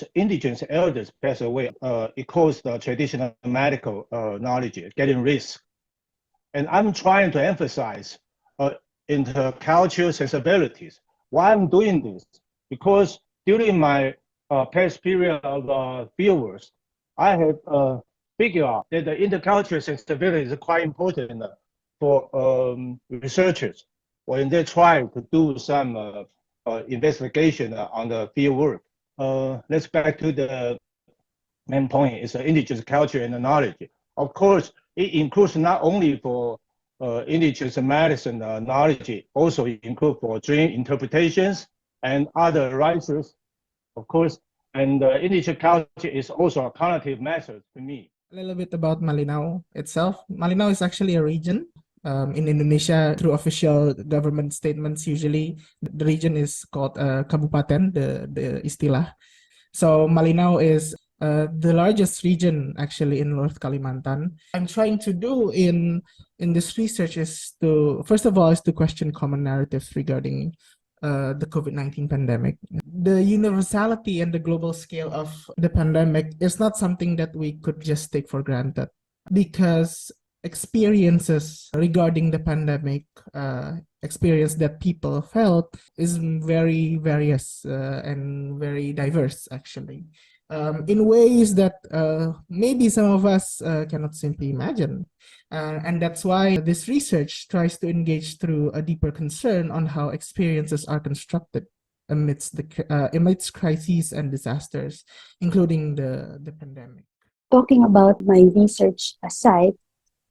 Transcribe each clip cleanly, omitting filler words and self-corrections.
as indigenous elders pass away, it caused the traditional medical knowledge getting risk. And I'm trying to emphasize intercultural sensibilities. Why I'm doing this? Because during my past period of fieldwork, I have figured out that the intercultural sensibility is quite important for researchers when they try to do some investigation on the field work. Let's back to the main point. It's indigenous culture and knowledge. Of course, it includes not only for indigenous medicine knowledge, also include for dream interpretations and other writers, of course. And indigenous culture is also a cognitive method to me. A little bit about Malinao itself. Malinao is actually a region. In Indonesia, through official government statements, usually the region is called Kabupaten, the istilah. So Malinao is the largest region actually in North Kalimantan. I'm trying to do in this research is to, first of all, is to question common narratives regarding the COVID-19 pandemic. The universality and the global scale of the pandemic is not something that we could just take for granted, because experiences regarding the pandemic, experience that people felt, is very various and very diverse actually, in ways that maybe some of us cannot simply imagine. And that's why this research tries to engage through a deeper concern on how experiences are constructed amidst crises and disasters, including the pandemic. Talking about my research site,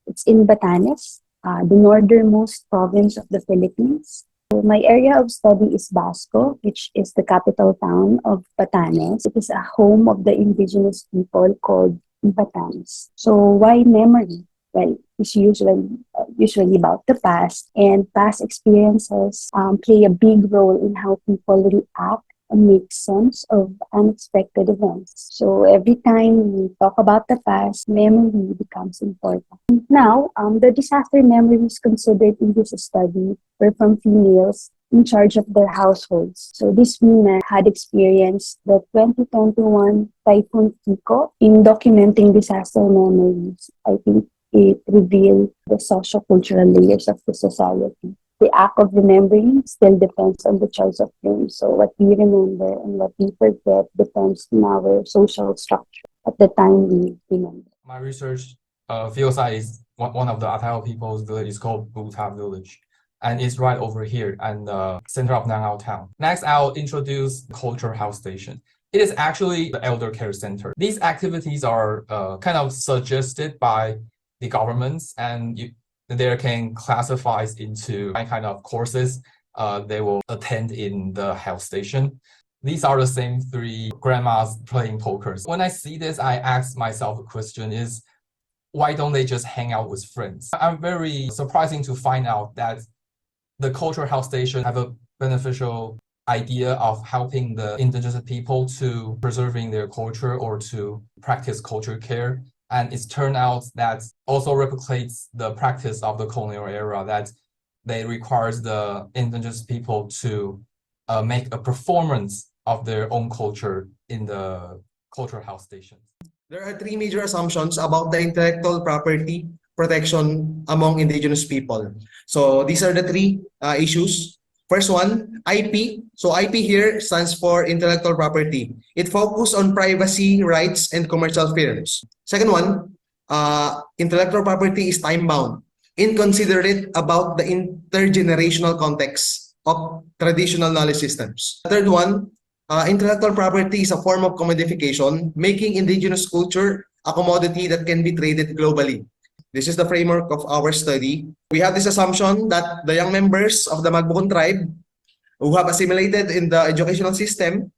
it's in Batanes, the northernmost province of the Philippines. So my area of study is Basco, which is the capital town of Batanes. It is a home of the indigenous people called Ivatan. So why memory? Well, it's usually about the past, and past experiences play a big role in how people react and make sense of unexpected events. So every time we talk about the past, memory becomes important. Now, the disaster memories considered in this study were from females in charge of their households. So these women had experienced the 2021 Typhoon Kiko. In documenting disaster memories, I think it revealed the socio-cultural layers of the society. The act of remembering still depends on the choice of names. So what we remember and what we forget depends on our social structure at the time we remember. My research field site is one of the Aeta people's village. It's called Buta village, and it's right over here in the center of Nangao town. Next, I'll introduce Culture House Station. It is actually the elder care center. These activities are kind of suggested by the governments, and they can classify into kind of courses they will attend in the health station. These are the same three grandmas playing poker. When I see this, I ask myself a question is, why don't they just hang out with friends? I'm very surprising to find out that the cultural health station have a beneficial idea of helping the indigenous people to preserving their culture or to practice culture care. And it's turned out that also replicates the practice of the colonial era, that they requires the indigenous people to make a performance of their own culture in the cultural health stations. There are three major assumptions about the intellectual property protection among indigenous people. So these are the three issues. First one, IP. So IP here stands for intellectual property. It focuses on privacy, rights, and commercial firms. Second one, intellectual property is time-bound, inconsiderate about the intergenerational context of traditional knowledge systems. The third one, intellectual property is a form of commodification, making indigenous culture a commodity that can be traded globally. This is the framework of our study. We have this assumption that the young members of the Magbukun tribe who have assimilated in the educational system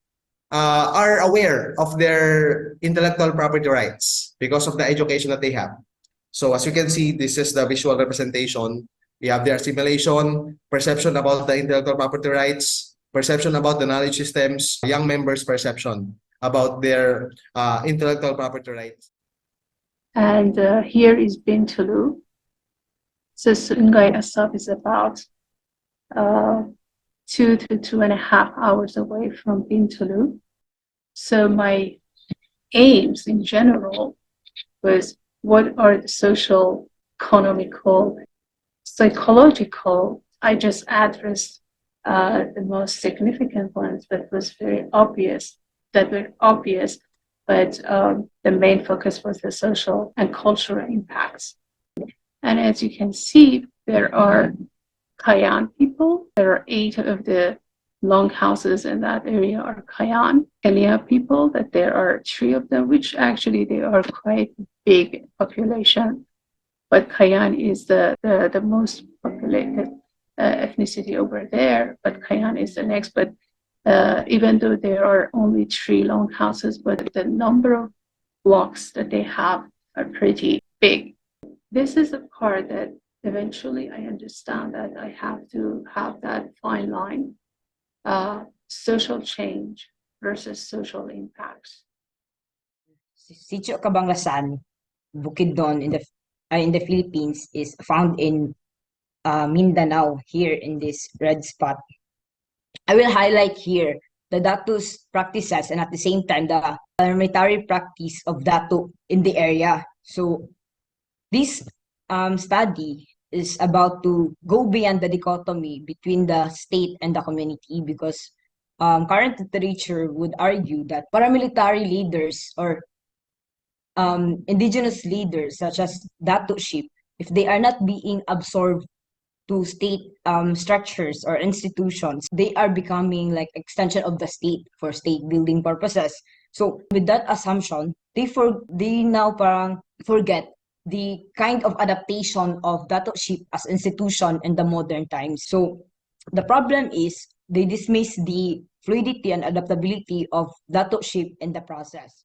are aware of their intellectual property rights because of the education that they have. So as you can see, this is the visual representation. We have their assimilation, perception about the intellectual property rights, perception about the knowledge systems, young members' perception about their intellectual property rights. And here is Bintulu. So Sungai Asap is about 2 to 2.5 hours away from Bintulu. So my aims in general was what are the social, economical, psychological. I just addressed the most significant ones that was very obvious, but the main focus was the social and cultural impacts. And as you can see, there are Kayan people. There are 8 of the longhouses in that area are Kayan. Elia people, that there are 3 of them, which actually they are quite big population. But Kayan is the most populated ethnicity over there, but Kayan is the next. But even though there are only 3 longhouses, but the number of blocks that they have are pretty big. This is the part that eventually I understand that I have to have that fine line, social change versus social impacts. Sitio Cabanglasan, Bukidnon in the Philippines is found in Mindanao, here in this red spot. I will highlight here the Datu's practices and at the same time the parliamentary practice of Datu in the area. So this study is about to go beyond the dichotomy between the state and the community, because current literature would argue that paramilitary leaders or indigenous leaders such as Datuship, if they are not being absorbed to state structures or institutions, they are becoming like extension of the state for state building purposes. So with that assumption, they now parang forget the kind of adaptation of Datuship as institution in the modern times. So the problem is they dismiss the fluidity and adaptability of Datuship in the process.